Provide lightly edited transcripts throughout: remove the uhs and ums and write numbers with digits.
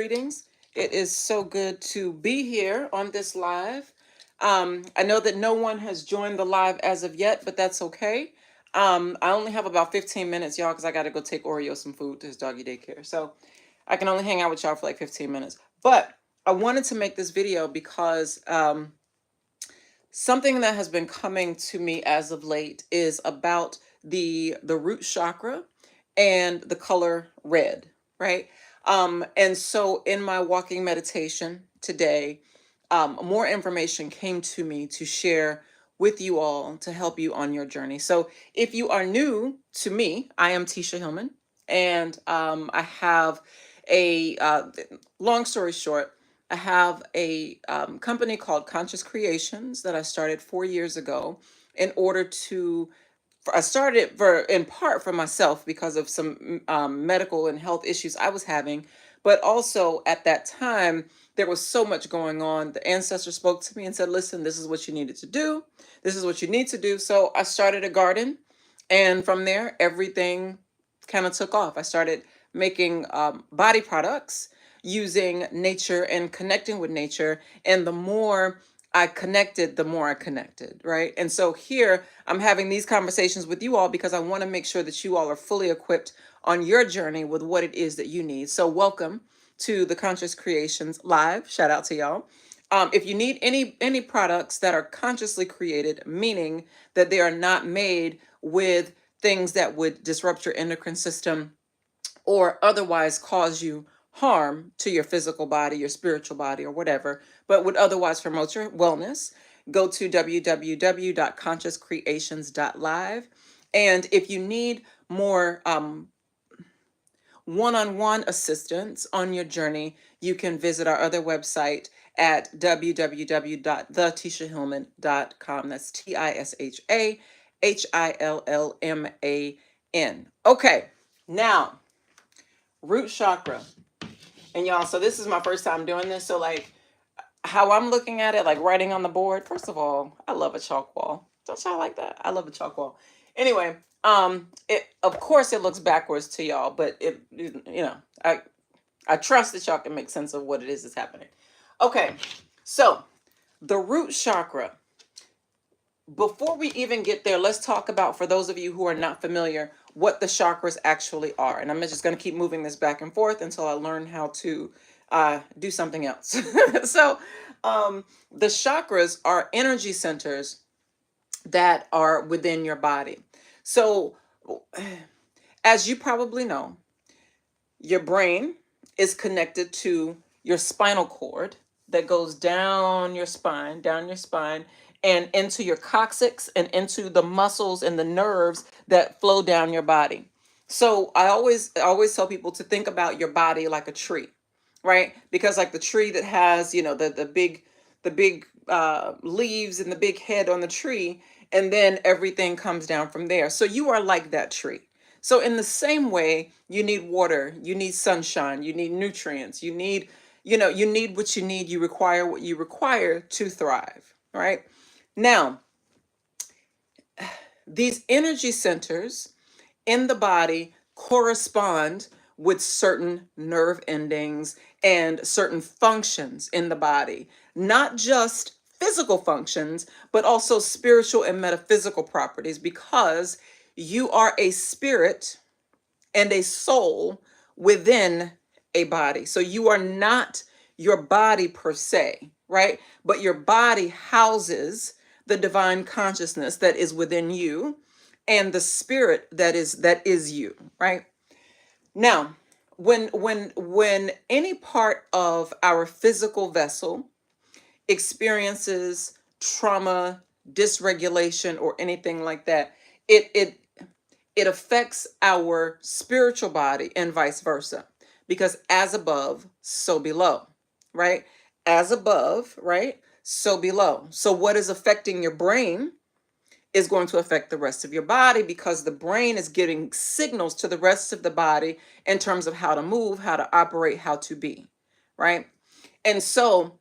Greetings. It is so good to be here on this live. I know that no one has joined the live as of yet, but that's okay. I only have about 15 minutes, y'all, because I got to go take Oreo some food to his doggy daycare. So I can only hang out with y'all for like 15 minutes. But I wanted to make this video because something that has been coming to me as of late is about the root chakra and the color red, right? And so in my walking meditation today, more information came to me to share with you all to help you on your journey. So if you are new to me, I am Tisha Hillman, and I have long story short, I have a company called Conscious Creations that I started 4 years ago in order to I started it for in part for myself because of some medical and health issues I was having, but also at that time there was so much going on. The ancestor spoke to me and said, "Listen, this is what you needed to do. This is what you need to do." So I started a garden, and from there everything kind of took off. I started making body products using nature and connecting with nature, and the more I connected, the more I connected, right? And so here I'm having these conversations with you all because I want to make sure that you all are fully equipped on your journey with what it is that you need. So welcome to the Conscious Creations Live. Shout out to y'all. If you need any products that are consciously created, meaning that they are not made with things that would disrupt your endocrine system or otherwise cause you harm to your physical body, your spiritual body, or whatever, but would otherwise promote your wellness, go to www.consciouscreations.live. And if you need more one-on-one assistance on your journey, you can visit our other website at www.thetishahillman.com. That's TISHAHILLMAN. Okay, now root chakra. And y'all, so this is my first time doing this. So like how I'm looking at it, like writing on the board. First of all, I love a chalk wall. Don't y'all like that? I love a chalk wall. Anyway, it of course it looks backwards to y'all, but I trust that y'all can make sense of what it is that's happening. Okay, so the root chakra. Before we even get there, let's talk about, for those of you who are not familiar, what the chakras actually are. And I'm just going to keep moving this back and forth until I learn how to do something else. So, the chakras are energy centers that are within your body. So, as you probably know, your brain is connected to your spinal cord that goes down your spine, and into your coccyx and into the muscles and the nerves that flow down your body. So I always tell people to think about your body like a tree, right? Because like the tree that has, the big leaves and the big head on the tree, and then everything comes down from there. So you are like that tree. So in the same way, you need water, you need sunshine, you need nutrients, you need what you need, you require what you require to thrive, right? Now, these energy centers in the body correspond with certain nerve endings and certain functions in the body, not just physical functions, but also spiritual and metaphysical properties, because you are a spirit and a soul within a body. So you are not your body per se, right? But your body houses the divine consciousness that is within you and the spirit that is you, right? Now, when any part of our physical vessel experiences trauma, dysregulation, or anything like that, it it affects our spiritual body and vice versa. Because as above, so below, right? As above, right? So below. So what is affecting your brain is going to affect the rest of your body, because the brain is giving signals to the rest of the body in terms of how to move, how to operate, how to be, right? And so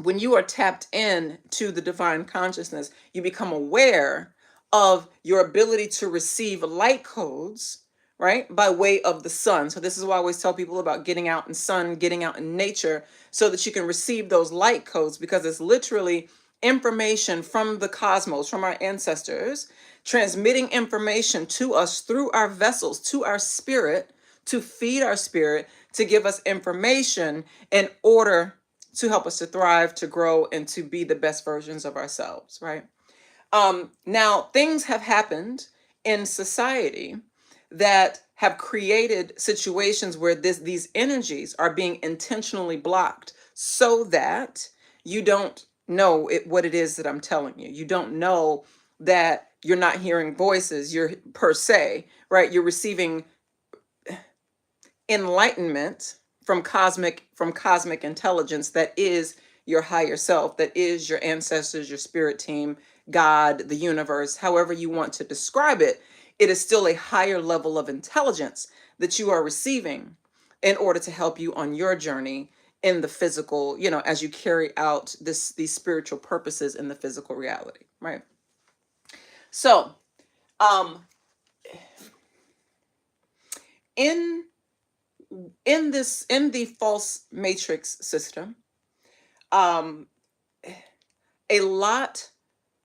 when you are tapped in to the divine consciousness, you become aware of your ability to receive light codes right? By way of the sun. So this is why I always tell people about getting out in sun, getting out in nature, so that you can receive those light codes, because it's literally information from the cosmos, from our ancestors, transmitting information to us through our vessels, to our spirit, to feed our spirit, to give us information in order to help us to thrive, to grow, and to be the best versions of ourselves, right? Now, things have happened in society that have created situations where these energies are intentionally intentionally blocked so that you don't know what it is that I'm telling you. You don't know that you're not hearing voices, you're per se, right? You're receiving enlightenment from cosmic intelligence that is your higher self, that is your ancestors, your spirit team, God, the universe, however you want to describe it. It is still a higher level of intelligence that you are receiving in order to help you on your journey in the physical, as you carry out these spiritual purposes in the physical reality, right? So um in in the false matrix system, um a lot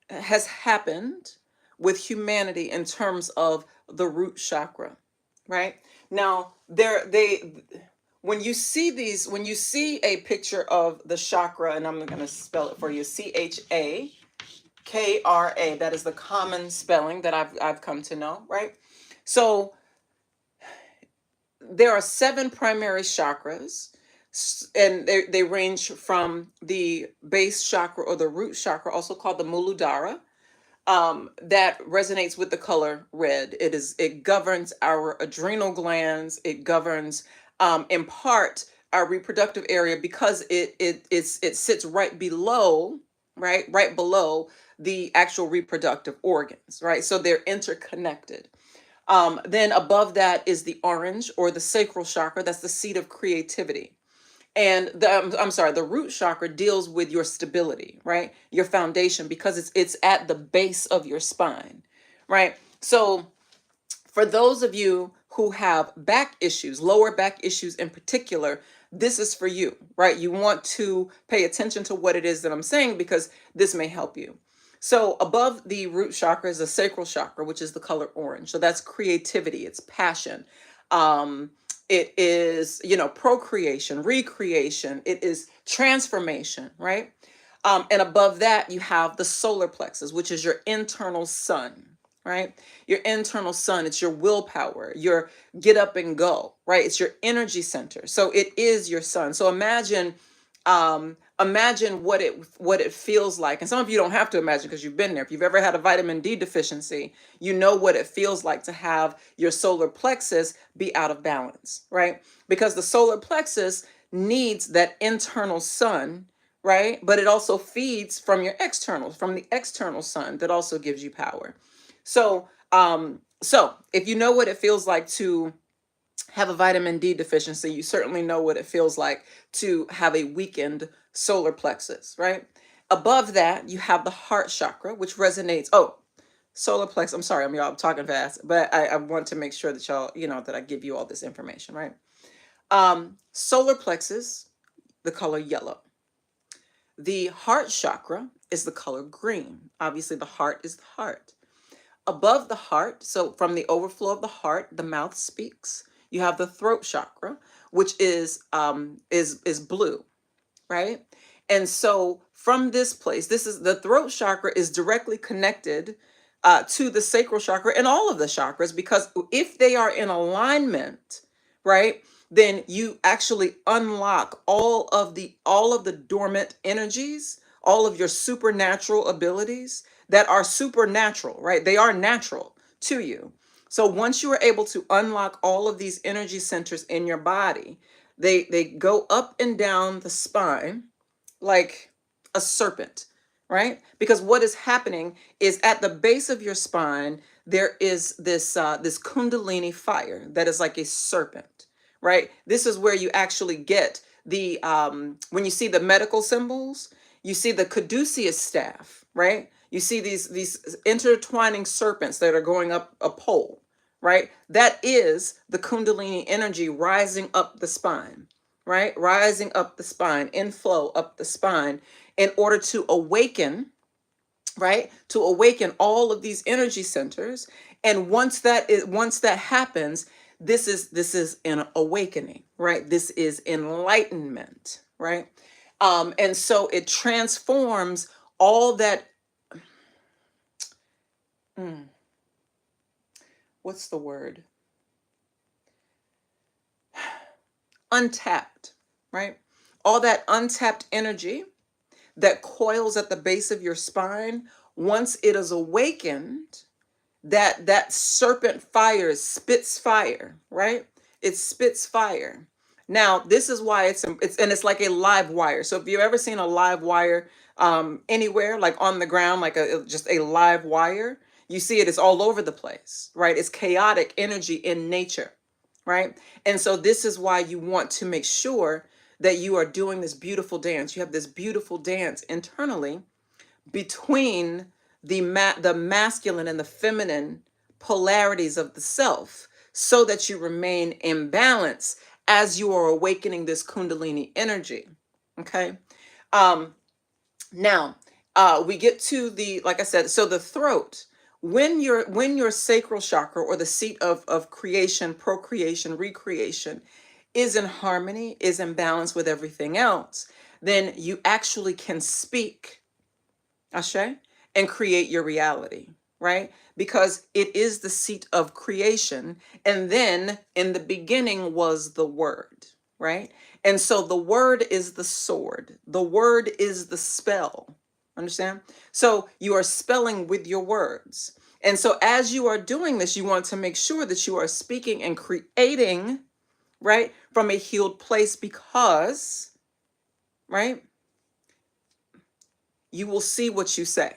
has happened with humanity in terms of the root chakra, right? Now, when you see a picture of the chakra, and I'm going to spell it for you, Chakra, that is the common spelling that I've come to know, right? So there are 7 primary chakras, and they range from the base chakra or the root chakra, also called the Muladhara, that resonates with the color red. It governs our adrenal glands. It governs, in part, our reproductive area, because it sits right below the actual reproductive organs, right? So they're interconnected. Then above that is the orange, or the sacral chakra. That's the seat of creativity. And I'm sorry, the root chakra deals with your stability, right? Your foundation, because it's at the base of your spine, right? So for those of you who have back issues, lower back issues in particular, this is for you, right? You want to pay attention to what it is that I'm saying, because this may help you. So above the root chakra is the sacral chakra, which is the color orange. So that's creativity, it's passion. It is, procreation, recreation, it is transformation, right? And above that, you have the solar plexus, which is your internal sun, right? Your internal sun, it's your willpower, your get up and go, right? It's your energy center. So it is your sun. So imagine what it feels like. And some of you don't have to imagine, because you've been there. If you've ever had a vitamin D deficiency, you know what it feels like to have your solar plexus be out of balance, right? Because the solar plexus needs that internal sun, right? But it also feeds from from the external sun that also gives you power. So if you know what it feels like to have a vitamin D deficiency, you certainly know what it feels like to have a weakened solar plexus, right? Above that, you have the heart chakra, which resonates. Oh, solar plexus. I'm sorry, I'm talking fast, but I want to make sure that y'all, that I give you all this information, right? Solar plexus, the color yellow. The heart chakra is the color green. Obviously, the heart is the heart. Above the heart, so from the overflow of the heart, the mouth speaks. You have the throat chakra, which is blue, right? And so from this place, this is the throat chakra is directly connected to the sacral chakra and all of the chakras, because if they are in alignment, right, then you actually unlock all of the dormant energies, all of your supernatural abilities that are supernatural, right? They are natural to you. So once you are able to unlock all of these energy centers in your body, they go up and down the spine like a serpent, right? Because what is happening is at the base of your spine, there is this kundalini fire that is like a serpent, right? This is where you actually get the when you see the medical symbols, you see the caduceus staff, right? You see these intertwining serpents that are going up a pole, right? That is the Kundalini energy rising up the spine, right? Rising up the spine, inflow up the spine in order to awaken, right? To awaken all of these energy centers. And once that happens, this is an awakening, right? This is enlightenment, right? And so it transforms all that. mm, what's the word? Untapped, right? All that untapped energy that coils at the base of your spine, once it is awakened, that serpent fire spits fire, right? It spits fire. Now, this is why it's like a live wire. So if you've ever seen a live wire anywhere, like on the ground, like just a live wire, you see it is all over the place, right? It's chaotic energy in nature, right? And so this is why you want to make sure that you are doing this beautiful dance. You have this beautiful dance internally between the masculine and the feminine polarities of the self, so that you remain in balance as you are awakening this kundalini energy. Okay. um Now, we get to the, like I said, so the throat, when your sacral chakra, or the seat of creation, procreation, recreation, is in harmony, is in balance with everything else, then you actually can speak, Ashe, and create your reality, right? Because it is the seat of creation. And then in the beginning was the word, right? And so the word is the sword, the word is the spell. Understand? So you are spelling with your words. And so as you are doing this, you want to make sure that you are speaking and creating, right, from a healed place, because, right, you will see what you say.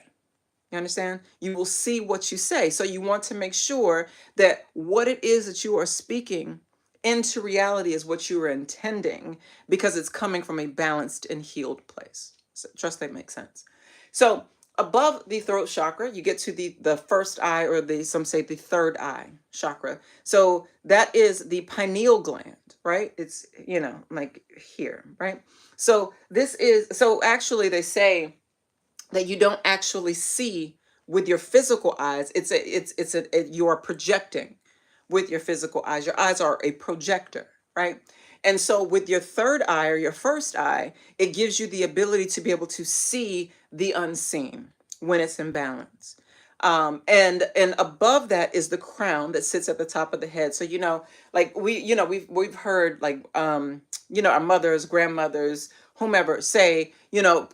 You understand? You will see what you say. So you want to make sure that what it is that you are speaking into reality is what you are intending, because it's coming from a balanced and healed place. So trust that makes sense. So above the throat chakra, you get to the first eye, or the some say the third eye chakra. So that is the pineal gland, right? It's, like here, right? So actually they say that you don't actually see with your physical eyes. You are projecting with your physical eyes. Your eyes are a projector, right? And so with your third eye, or your first eye, it gives you the ability to be able to see the unseen when it's in balance. And above that is the crown that sits at the top of the head. So like we've heard, like our mothers, grandmothers, whomever say,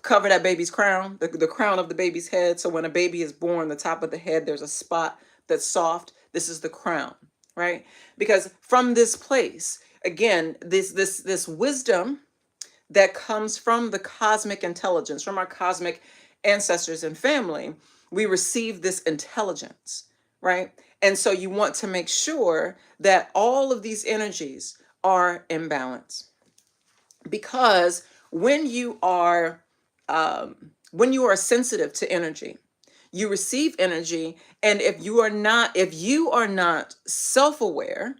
cover that baby's crown, the crown of the baby's head. So when a baby is born, the top of the head, there's a spot that's soft. This is the crown, right? Because from this place, again, this wisdom that comes from the cosmic intelligence, from our cosmic ancestors and family, we receive this intelligence, right? And so you want to make sure that all of these energies are in balance, because when you are sensitive to energy, you receive energy. And if you are not self-aware,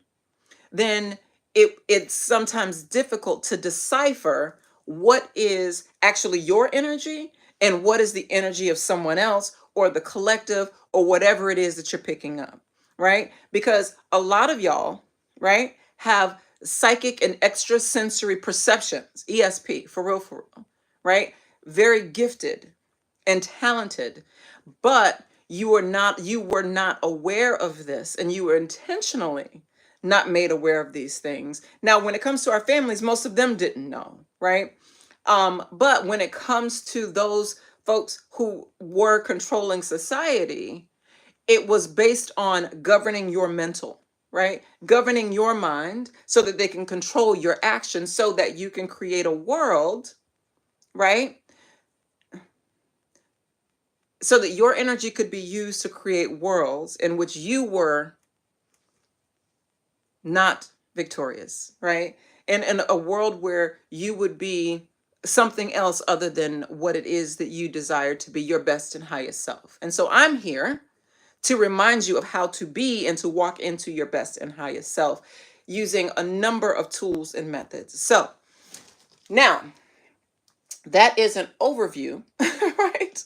then it's sometimes difficult to decipher what is actually your energy and what is the energy of someone else, or the collective, or whatever it is that you're picking up, right? Because a lot of y'all, right, have psychic and extrasensory perceptions, ESP, for real, right? Very gifted and talented, but you were not aware of this, and you were intentionally not made aware of these things. Now, when it comes to our families, most of them didn't know, right? But when it comes to those folks who were controlling society, it was based on governing your mental, right? Governing your mind so that they can control your actions, so that you can create a world, right? So that your energy could be used to create worlds in which you were not victorious, right? And in a world where you would be something else other than what it is that you desire to be, your best and highest self. And so I'm here to remind you of how to be and to walk into your best and highest self using a number of tools and methods. So now that is an overview, right,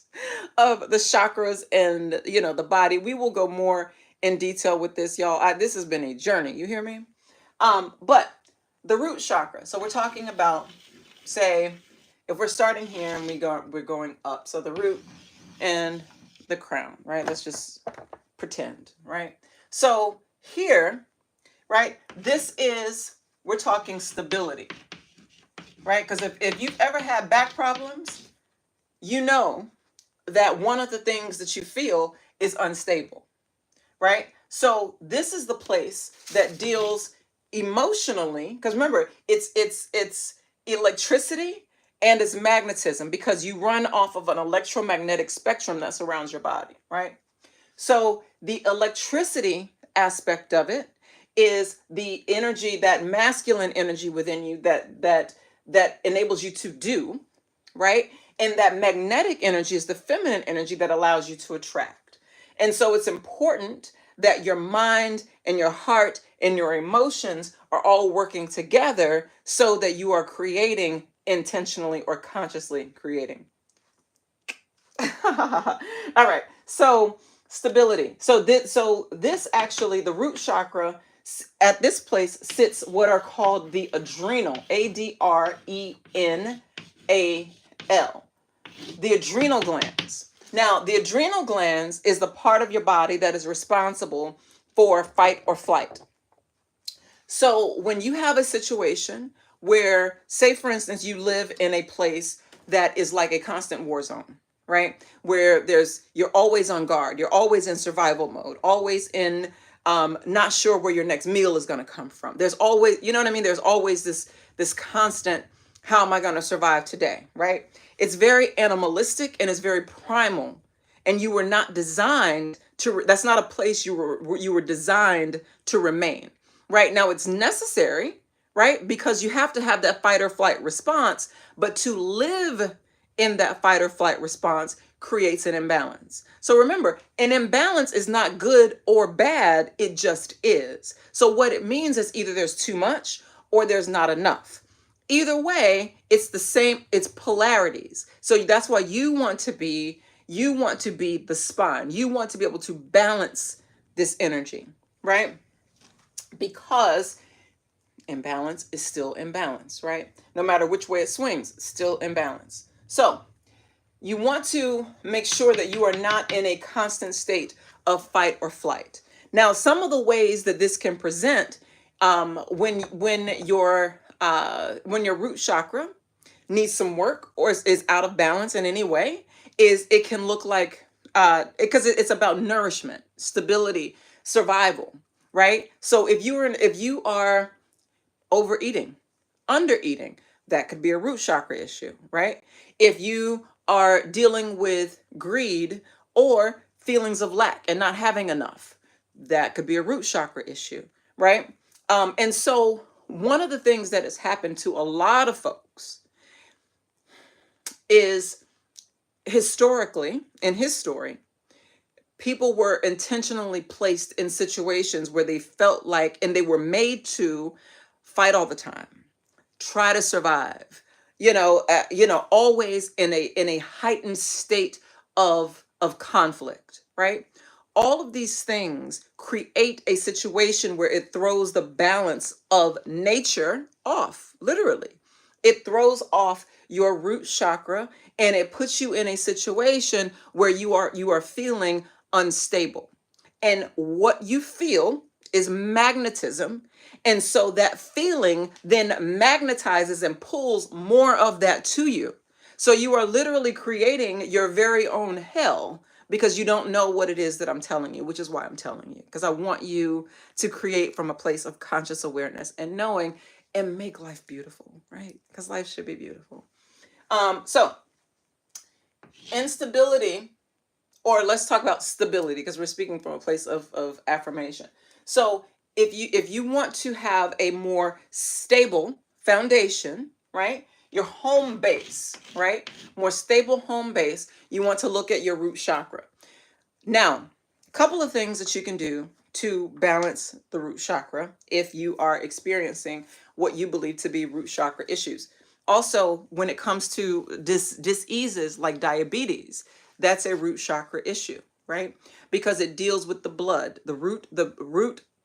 of the chakras and, the body. We will go more in detail with this, y'all. This has been a journey. You hear me? But the root chakra. So we're talking about, say, if we're starting here and we're going up. So the root and the crown, right? Let's just pretend, right? So here, right, we're talking stability, right? Because if you've ever had back problems, you know that one of the things that you feel is unstable, right? So this is the place that deals emotionally, because remember, it's electricity and it's magnetism, because you run off of an electromagnetic spectrum that surrounds your body, right? So the electricity aspect of it is the energy, that masculine energy within you that enables you to do, right? And that magnetic energy is the feminine energy that allows you to attract. And so it's important that your mind and your heart and your emotions are all working together so that you are creating intentionally or consciously creating. All right. So stability. So this actually, the root chakra at this place sits what are called the adrenal, ADRENAL, the adrenal glands. Now, the adrenal glands is the part of your body that is responsible for fight or flight. So when you have a situation where, say, for instance, you live in a place that is like a constant war zone, right? Where you're always on guard, you're always in survival mode, always in not sure where your next meal is going to come from. There's always, you know what I mean? There's always this constant, how am I going to survive today, right? It's very animalistic and it's very primal. And you were not designed to, that's not a place you were designed to remain. Right now, it's necessary, right? Because you have to have that fight or flight response, but to live in that fight or flight response creates an imbalance. So remember, an imbalance is not good or bad, it just is. So what it means is either there's too much or there's not enough. Either way, it's the same, it's polarities. So that's why you want to be the spine. You want to be able to balance this energy, right? Because imbalance is still imbalance, right? No matter which way it swings, still imbalance. So you want to make sure that you are not in a constant state of fight or flight. Now, some of the ways that this can present when your root chakra needs some work or is out of balance in any way is it can look like, because it's about nourishment, stability, survival, right? So if you are overeating, undereating, that could be a root chakra issue, right? If you are dealing with greed or feelings of lack and not having enough, that could be a root chakra issue, right? And so one of the things that has happened to a lot of folks is historically, in his story, people were intentionally placed in situations where they felt like, and they were made to fight all the time, try to survive, always in a heightened state of conflict, right? All of these things create a situation where it throws the balance of nature off, literally. It throws off your root chakra and it puts you in a situation where you are feeling unstable. And what you feel is magnetism. And so that feeling then magnetizes and pulls more of that to you. So you are literally creating your very own hell because you don't know what it is that I'm telling you, which is why I'm telling you, because I want you to create from a place of conscious awareness and knowing and make life beautiful, right? Because life should be beautiful. So instability, or let's talk about stability because we're speaking from a place of affirmation. So if you want to have a more stable foundation, right? Your home base, right? More stable home base, you want to look at your root chakra. Now, Couple of things that you can do to balance the root chakra if you are experiencing what you believe to be root chakra issues. Also, when it comes to diseases like diabetes, that's a root chakra issue, right? Because it deals with the blood, the root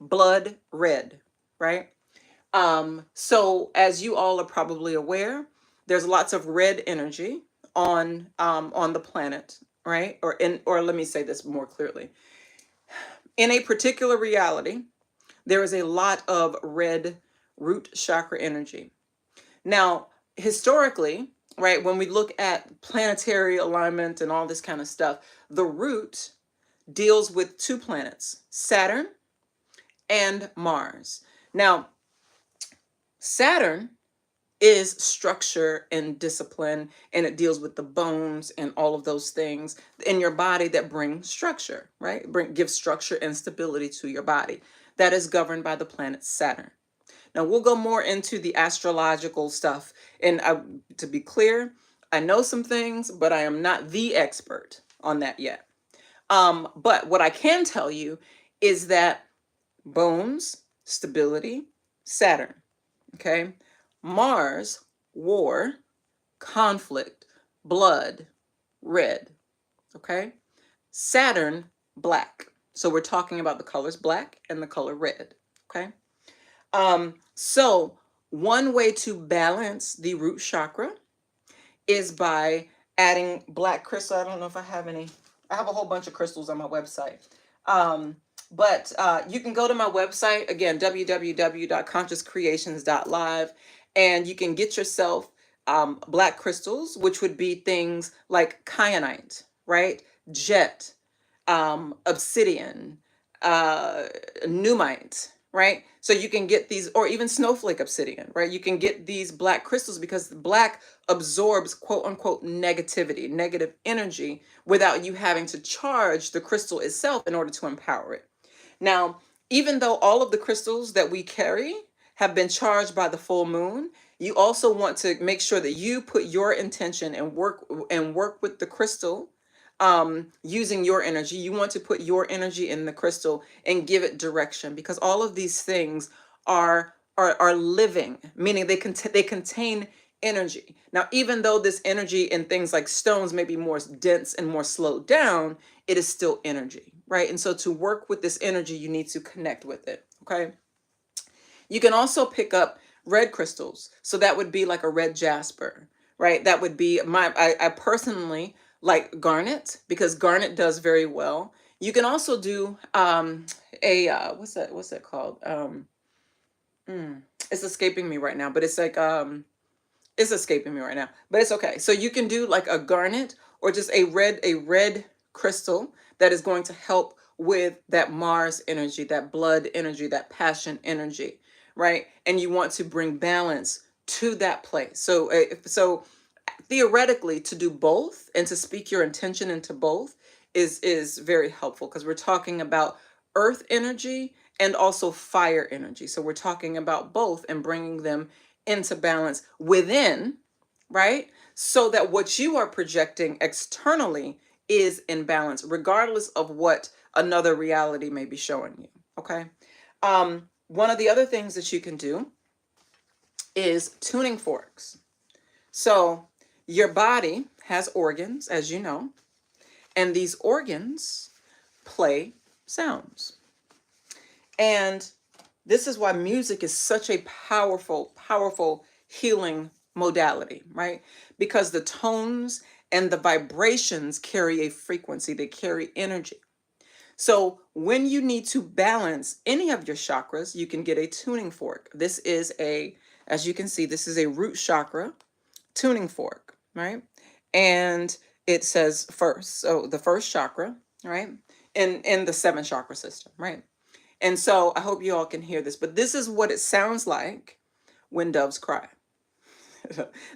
blood red, right? So as you all are probably aware, there's lots of red energy on the planet, right? Or let me say this more clearly. In a particular reality, there is a lot of red root chakra energy. Now, historically, right, when we look at planetary alignment and all this kind of stuff, the root deals with two planets, Saturn and Mars. Now, Saturn is structure and discipline, and it deals with the bones and all of those things in your body that bring structure, right? Give structure and stability to your body. That is governed by the planet Saturn. Now we'll go more into the astrological stuff, and to be clear, I know some things, but I am not the expert on that yet. But what I can tell you is that bones, stability, Saturn. Okay. Mars, war, conflict, blood, red. Okay. Saturn, black. So we're talking about the colors black and the color red. Okay. So one way to balance the root chakra is by adding black crystal. I don't know if I have any. I have a whole bunch of crystals on my website. But you can go to my website, again, www.consciouscreations.live, and you can get yourself black crystals, which would be things like kyanite, right? Jet, obsidian, pneumite, right? So you can get these, or even snowflake obsidian, right? You can get these black crystals because black absorbs quote unquote negativity, negative energy, without you having to charge the crystal itself in order to empower it. Now, even though all of the crystals that we carry have been charged by the full moon, you also want to make sure that you put your intention and work with the crystal using your energy. You want to put your energy in the crystal and give it direction, because all of these things are living, meaning they contain energy. Now, even though this energy in things like stones may be more dense and more slowed down, it is still energy, right? And so to work with this energy, you need to connect with it. Okay. You can also pick up red crystals. So that would be like a red jasper, right? That would be I personally like garnet, because garnet does very well. You can also do a what's that called? It's escaping me right now, but it's escaping me right now, but it's okay. So you can do like a garnet, or just a red crystal that is going to help with that Mars energy, that blood energy, that passion energy, right? And you want to bring balance to that place. So theoretically, to do both and to speak your intention into both is very helpful, because we're talking about earth energy and also fire energy. So we're talking about both and bringing them into balance within, right? So that what you are projecting externally is in balance, regardless of what another reality may be showing you. Okay. One of the other things that you can do is tuning forks. So your body has organs, as you know, and these organs play sounds. And this is why music is such a powerful, powerful healing modality, right? Because the tones and the vibrations carry a frequency, they carry energy. So when you need to balance any of your chakras, you can get a tuning fork. This is as you can see, this is a root chakra tuning fork, right? And it says first, so the first chakra, right? In the seven chakra system, right? And so I hope you all can hear this, but this is what it sounds like when doves cry.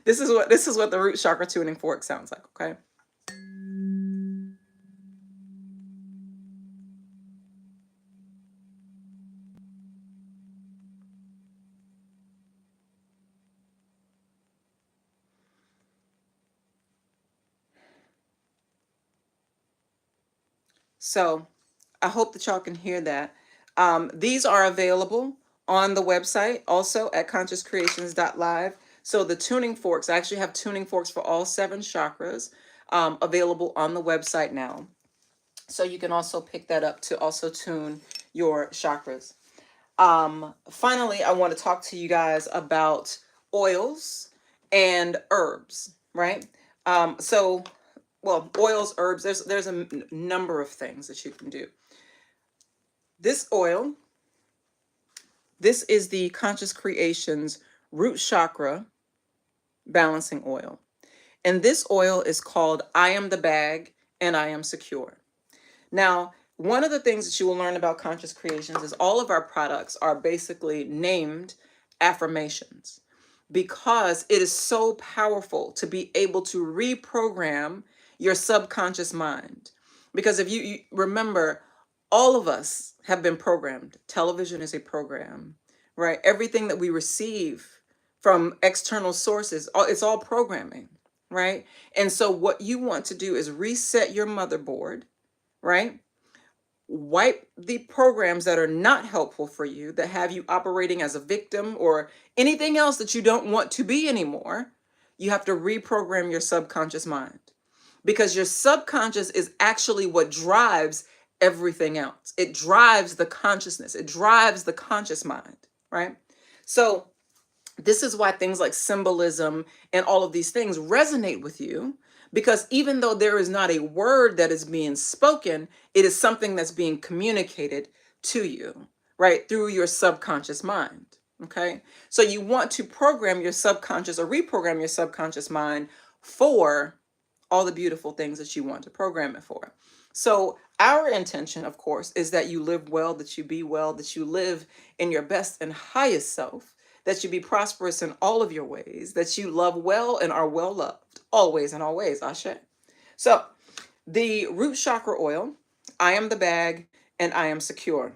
This is what the root chakra tuning fork sounds like, okay? So I hope that y'all can hear that. These are available on the website also at consciouscreations.live. So the tuning forks, I actually have tuning forks for all 7 chakras available on the website now. So you can also pick that up to also tune your chakras. Finally, I want to talk to you guys about oils and herbs, right? So, well, oils, herbs, there's a number of things that you can do. This oil, this is the Conscious Creations root chakra balancing oil. And this oil is called I Am the Bag and I Am Secure. Now, one of the things that you will learn about Conscious Creations is all of our products are basically named affirmations because it is so powerful to be able to reprogram your subconscious mind. Because if you remember, all of us have been programmed. Television is a program, right? Everything that we receive from external sources, it's all programming, right? And so what you want to do is reset your motherboard, right? Wipe the programs that are not helpful for you, that have you operating as a victim or anything else that you don't want to be anymore. You have to reprogram your subconscious mind because your subconscious is actually what drives everything else. It drives the consciousness, it drives the conscious mind, right? So this is why things like symbolism and all of these things resonate with you, because even though there is not a word that is being spoken, it is something that's being communicated to you, right, through your subconscious mind. Okay, so you want to program your subconscious or reprogram your subconscious mind for all the beautiful things that you want to program it for. So our intention, of course, is that you live well, that you be well, that you live in your best and highest self, that you be prosperous in all of your ways, that you love well and are well loved, always and always, Ashe. So the root chakra oil, I Am the Bag and I Am Secure.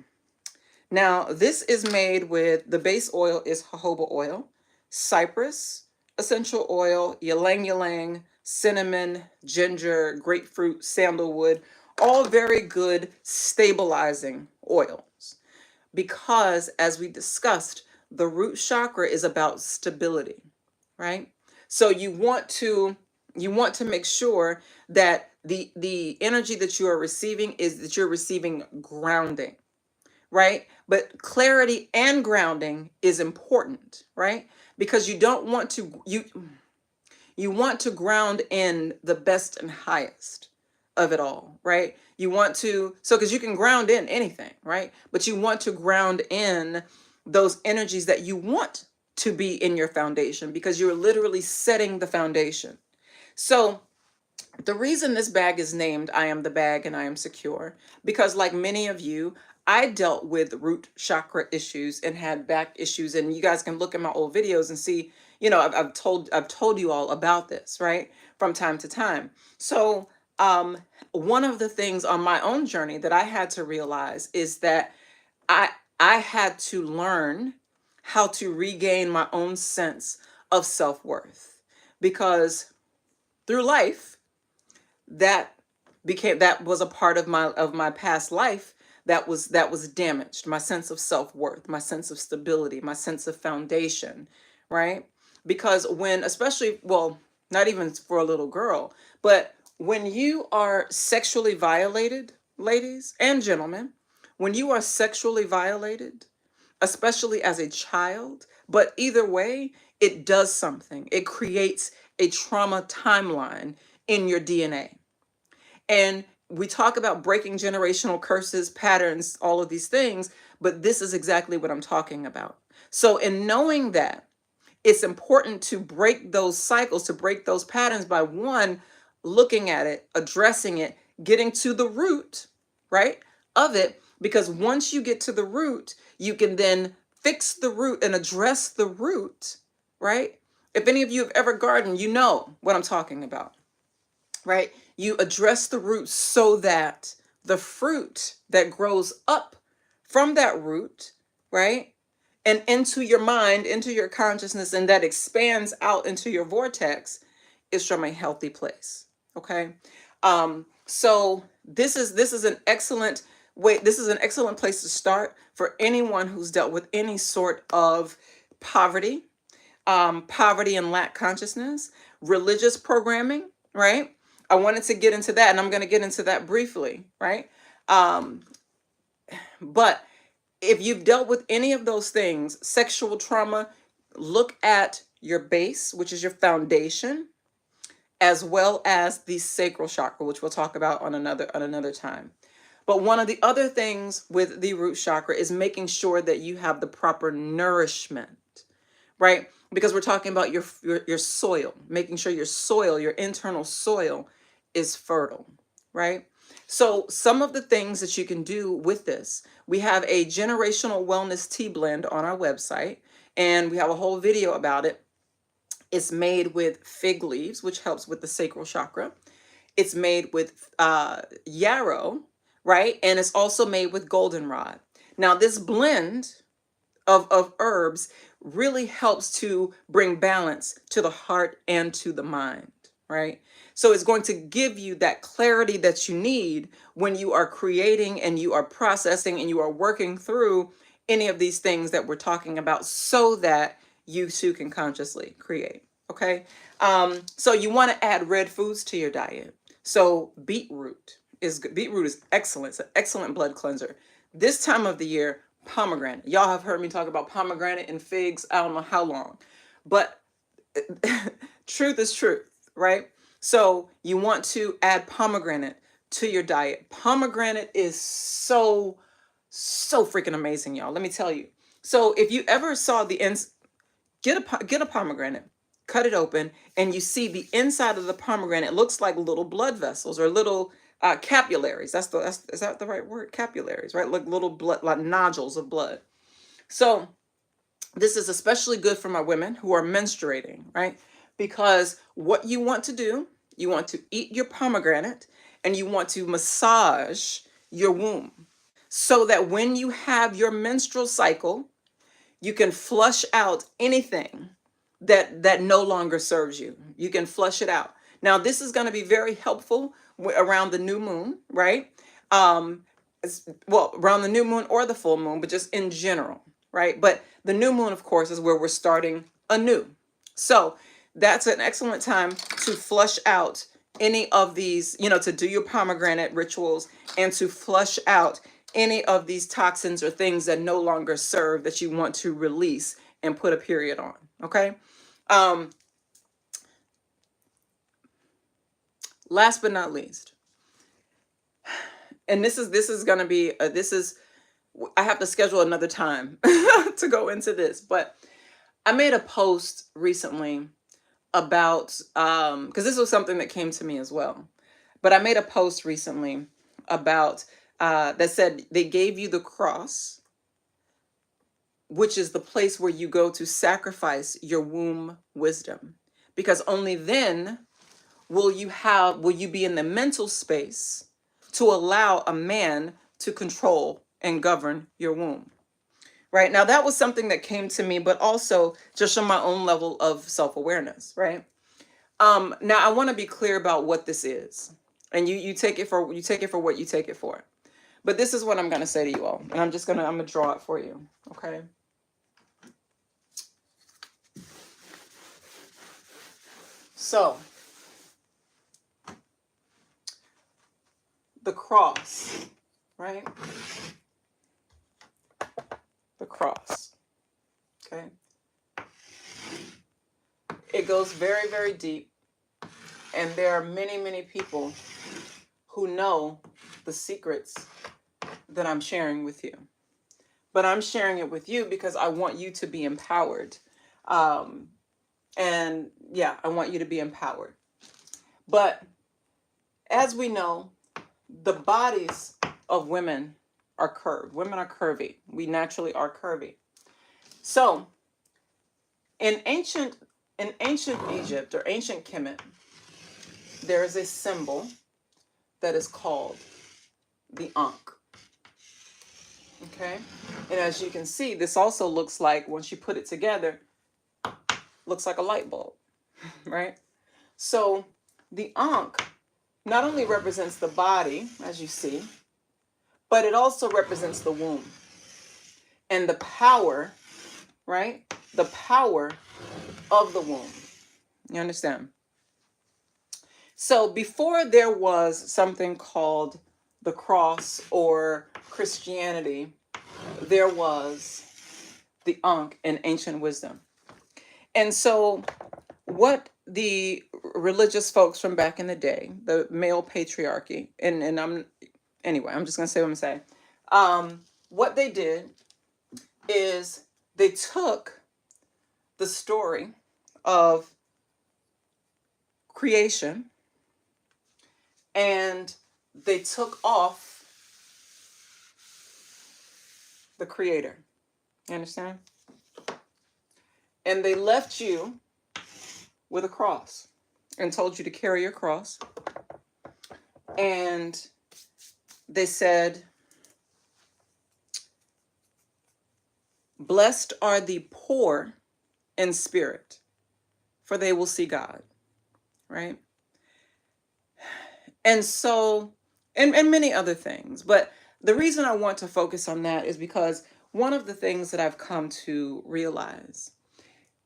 Now, this is made with, the base oil is jojoba oil, cypress, essential oil, ylang ylang, cinnamon, ginger, grapefruit, sandalwood, all very good stabilizing oils. Because as we discussed, the root chakra is about stability, right? So you want to make sure that the energy that you are receiving is that you're receiving grounding, right? But clarity and grounding is important, right? Because you don't want to you want to ground in the best and highest of it all, right? You want to, so because you can ground in anything, right? But you want to ground in those energies that you want to be in your foundation because you're literally setting the foundation. So the reason this bag is named I Am the Bag and I Am Secure, because like many of you, I dealt with root chakra issues and had back issues. And you guys can look at my old videos and see, I've told you all about this, right? From time to time. So one of the things on my own journey that I had to realize is that I I had to learn how to regain my own sense of self-worth because through life that that was a part of my past life that was damaged, my sense of self-worth, my sense of stability, my sense of foundation, right? Because when, especially, well, not even for a little girl, but when you are sexually violated, ladies and gentlemen, when you are sexually violated, especially as a child, but either way, it does something. It creates a trauma timeline in your DNA. And we talk about breaking generational curses, patterns, all of these things, but this is exactly what I'm talking about. So, in knowing that, it's important to break those cycles, to break those patterns by one, looking at it, addressing it, getting to the root, right, of it. Because once you get to the root, you can then fix the root and address the root, right? If any of you have ever gardened, you know what I'm talking about, right? You address the root so that the fruit that grows up from that root, right? And into your mind, into your consciousness, and that expands out into your vortex is from a healthy place. Okay. So this is an excellent way, this is an excellent place to start for anyone who's dealt with any sort of poverty, poverty and lack consciousness, religious programming, right? I wanted to get into that, and I'm going to get into that briefly, right? Um, but if you've dealt with any of those things, sexual trauma, look at your base, which is your foundation, as well as the sacral chakra, which we'll talk about on another time. But one of the other things with the root chakra is making sure that you have the proper nourishment, right? Because we're talking about your soil, making sure your soil, your internal soil is fertile, right? So some of the things that you can do with this, we have a generational wellness tea blend on our website, and we have a whole video about it. It's made with fig leaves, which helps with the sacral chakra. It's made with yarrow, right? And it's also made with goldenrod. Now, this blend of herbs really helps to bring balance to the heart and to the mind, right? So it's going to give you that clarity that you need when you are creating and you are processing and you are working through any of these things that we're talking about, so that you too can consciously create. Okay. So you want to add red foods to your diet. So beetroot is excellent. It's an excellent blood cleanser. This time of the year, pomegranate. Y'all have heard me talk about pomegranate and figs, I don't know how long. But truth is truth, right? So you want to add pomegranate to your diet. Pomegranate is so freaking amazing, y'all. Let me tell you. So if you ever saw get a pomegranate, cut it open, and you see the inside of the pomegranate, it looks like little blood vessels or little capillaries. Is that the right word? Capillaries, right? Like little blood, like nodules of blood. So this is especially good for my women who are menstruating, right? Because what you want to do, you want to eat your pomegranate and you want to massage your womb, so that when you have your menstrual cycle, you can flush out anything that no longer serves you. You can flush it out. Now, this is going to be very helpful around the new moon, right? Well, around the new moon or the full moon, but just in general, right? But the new moon, of course, is where we're starting anew. So that's an excellent time to flush out any of these, to do your pomegranate rituals and to flush out any of these toxins or things that no longer serve, that you want to release and put a period on. Okay. Last but not least, and this is going to be I have to schedule another time to go into this, but I made a post recently about because this was something that came to me as well. But I made a post recently about that said they gave you the cross, which is the place where you go to sacrifice your womb wisdom, because only then will you be in the mental space to allow a man to control and govern your womb. Right. Now, that was something that came to me, but also just on my own level of self-awareness. Right. Now, I want to be clear about what this is, and you take it for what you take it for. But this is what I'm going to say to you all, and I'm going to draw it for you. Okay. So the cross, right? The cross. Okay. It goes very, very deep. And there are many, many people who know the secrets that I'm sharing with you. But I'm sharing it with you because I want you to be empowered. And yeah, I want you to be empowered. But as we know, the bodies of women are curved. Women are curvy. We naturally are curvy. So in ancient Egypt or ancient Kemet, there is a symbol that is called the Ankh. Okay? And as you can see, this also looks like, once you put it together, looks like a light bulb, right? So the Ankh not only represents the body, as you see, but it also represents the womb and the power, right? The power of the womb. You understand? So before there was something called the cross or Christianity, there was the Ankh in ancient wisdom. And so what the religious folks from back in the day, the male patriarchy, and I'm just gonna say what I'm saying. What they did is they took the story of creation and they took off the creator. You understand? And they left you with a cross and told you to carry your cross. And they said, blessed are the poor in spirit, for they will see God. Right? And so, and many other things. But the reason I want to focus on that is because one of the things that I've come to realize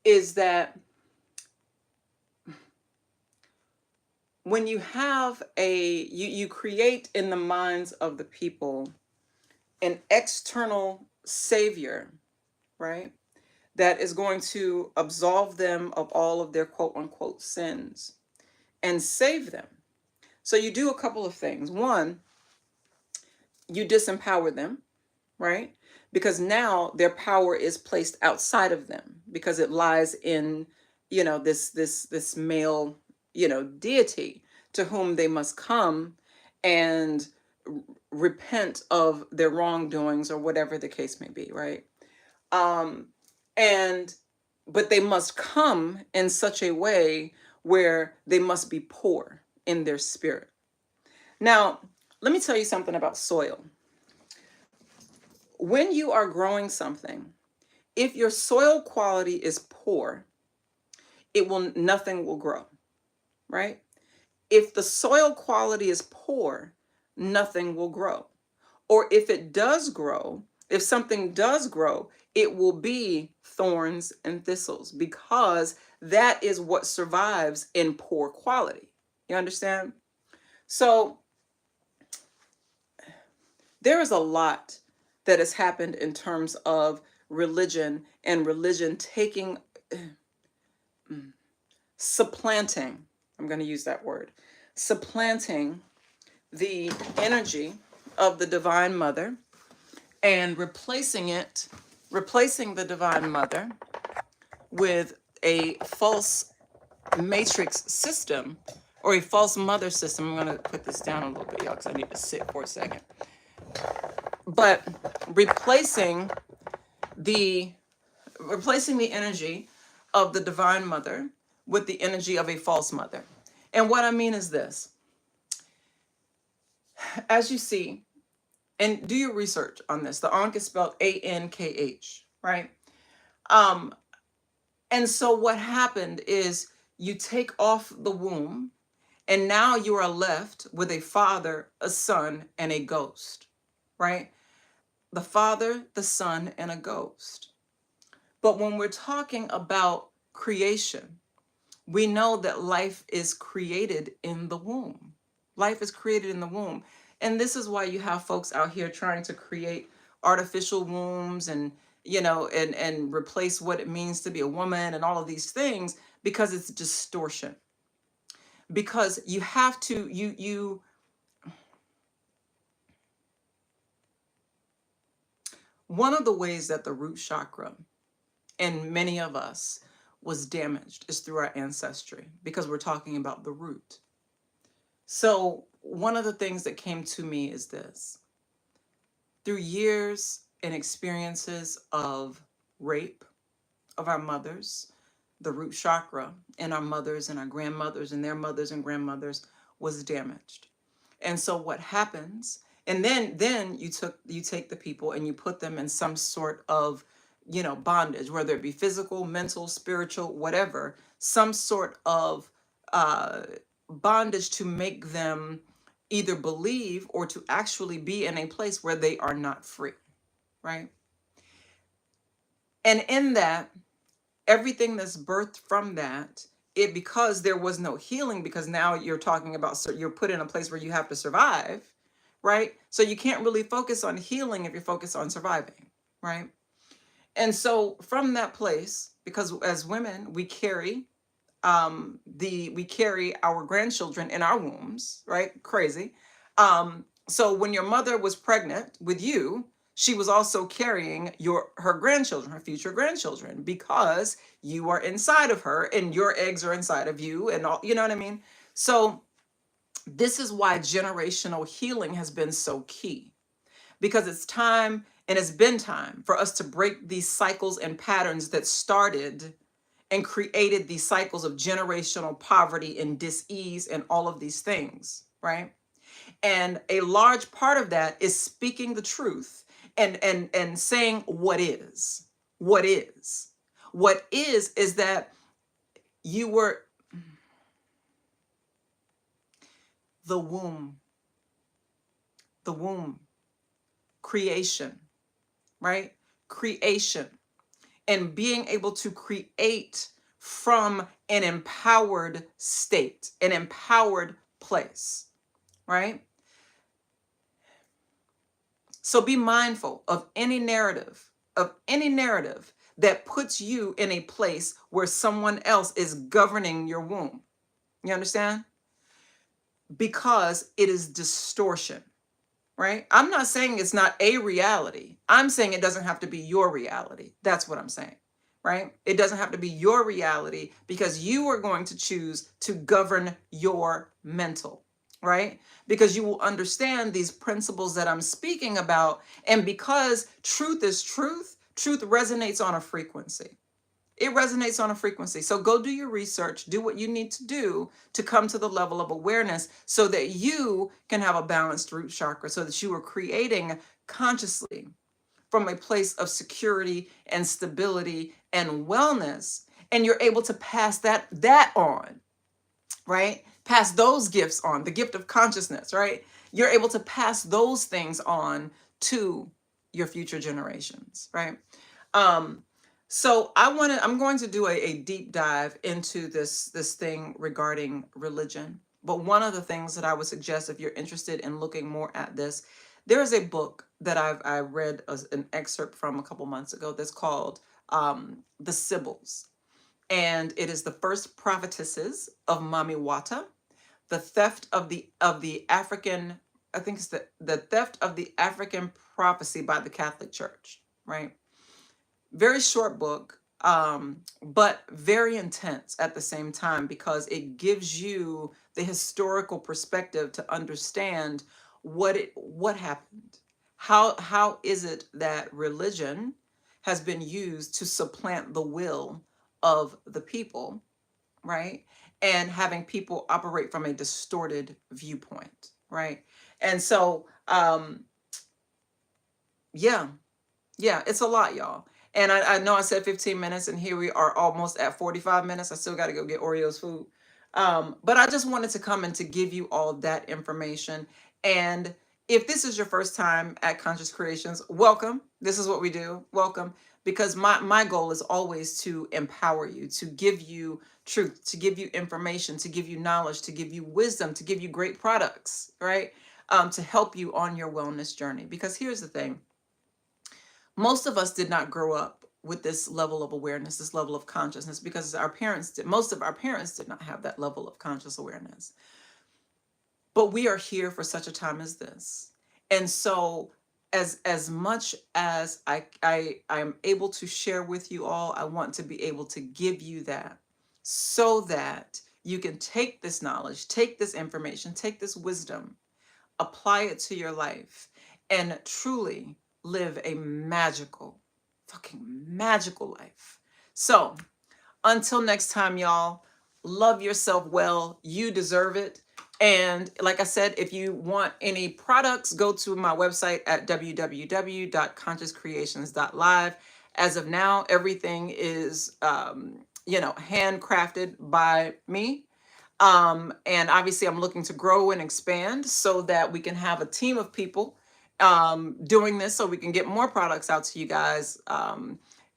is that when you have you create in the minds of the people an external savior, right? That is going to absolve them of all of their quote unquote sins and save them. So you do a couple of things. One, you disempower them, right? Because now their power is placed outside of them because it lies in, this male, deity to whom they must come and repent of their wrongdoings or whatever the case may be, right? Um, and but they must come in such a way where they must be poor in their spirit. Now, let me tell you something about soil. When you are growing something, if your soil quality is poor, nothing will grow, right? If the soil quality is poor, nothing will grow. Or if it does grow, if something does grow, it will be thorns and thistles because that is what survives in poor quality. You understand? So there is a lot that has happened in terms of religion and religion taking, supplanting, I'm going to use that word, supplanting the energy of the Divine Mother and replacing the Divine Mother with a false matrix system or a false mother system. I'm going to put this down a little bit, y'all, because I need to sit for a second. But replacing the energy of the Divine Mother with the energy of a false mother. And what I mean is this. As you see, and do your research on this, the Ankh is spelled Ankh, right? And so what happened is you take off the womb, and now you are left with a father, a son, and a ghost, right? The father, the son, and a ghost. But when we're talking about creation, we know that life is created in the womb. Life is created in the womb. And this is why you have folks out here trying to create artificial wombs and, and replace what it means to be a woman and all of these things, because it's distortion. Because you have to, one of the ways that the root chakra and many of us was damaged is through our ancestry, because we're talking about the root. So one of the things that came to me is this. Through years and experiences of rape of our mothers, the root chakra in our mothers and our grandmothers and their mothers and grandmothers was damaged. And so what happens, and then you take the people and you put them in some sort of, bondage, whether it be physical, mental, spiritual, whatever, some sort of bondage to make them either believe or to actually be in a place where they are not free, right? And in that, everything that's birthed from that, it, because there was no healing, because now you're talking about, so you're put in a place where you have to survive, right? So you can't really focus on healing if you're focused on surviving, right? And so from that place, because as women, we carry our grandchildren in our wombs, right? Crazy. So when your mother was pregnant with you, she was also carrying her grandchildren, her future grandchildren, because you are inside of her and your eggs are inside of you and all, you know what I mean? So this is why generational healing has been so key, because it's time, and it's been time for us to break these cycles and patterns that started and created these cycles of generational poverty and dis-ease and all of these things, right? And a large part of that is speaking the truth and saying what is. What is. What is that you were the womb, the womb, creation, right? Creation. And being able to create from an empowered state, an empowered place, right? So be mindful of any narrative that puts you in a place where someone else is governing your womb. You understand? Because it is distortion, right? I'm not saying it's not a reality. I'm saying it doesn't have to be your reality. That's what I'm saying, right? It doesn't have to be your reality because you are going to choose to govern your mental, right? Because you will understand these principles that I'm speaking about. And because truth is truth, truth resonates on a frequency. It resonates on a frequency. So go do your research, do what you need to do to come to the level of awareness so that you can have a balanced root chakra, so that you are creating consciously from a place of security and stability and wellness. And you're able to pass that on, right? Pass those gifts on, the gift of consciousness, right? You're able to pass those things on to your future generations, right? So I'm going to do a deep dive into this thing regarding religion. But one of the things that I would suggest, if you're interested in looking more at this, there is a book that I read an excerpt from a couple months ago that's called The Sibyls. And it is the first prophetesses of Mami Wata, the theft of the African, I think it's the theft of the African prophecy by the Catholic Church, right? Very short book, but very intense at the same time, because it gives you the historical perspective to understand what happened. How is it that religion has been used to supplant the will of the people, right? And having people operate from a distorted viewpoint, right? And so, yeah, yeah, it's a lot, y'all. And I know I said 15 minutes, and here we are almost at 45 minutes. I still got to go get Oreos food. But I just wanted to come and to give you all that information. And if this is your first time at Conscious Creations, welcome. This is what we do. Welcome. Because my goal is always to empower you, to give you truth, to give you information, to give you knowledge, to give you wisdom, to give you great products, right? To help you on your wellness journey. Because here's the thing. Most of us did not grow up with this level of awareness, this level of consciousness, because most of our parents did not have that level of conscious awareness. But we are here for such a time as this. And so as much as I'm able to share with you all, I want to be able to give you that, so that you can take this knowledge, take this information, take this wisdom, apply it to your life, and truly live a magical, fucking magical life. So until next time, y'all, love yourself well. You deserve it. And like I said, if you want any products, go to my website at www.consciouscreations.live. As of now, everything is, handcrafted by me. And obviously, I'm looking to grow and expand so that we can have a team of people doing this so we can get more products out to you guys.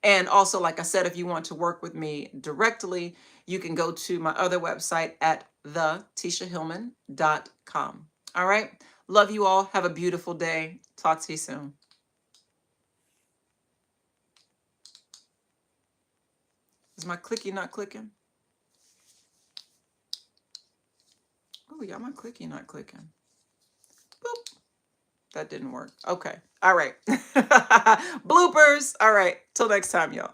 And also, like I said, if you want to work with me directly, you can go to my other website at thetishahillman.com. All right. Love you all. Have a beautiful day. Talk to you soon. Is my clicky not clicking? Oh, yeah, my clicky not clicking. Boop. That didn't work. Okay. All right. Bloopers. All right. Till next time, y'all.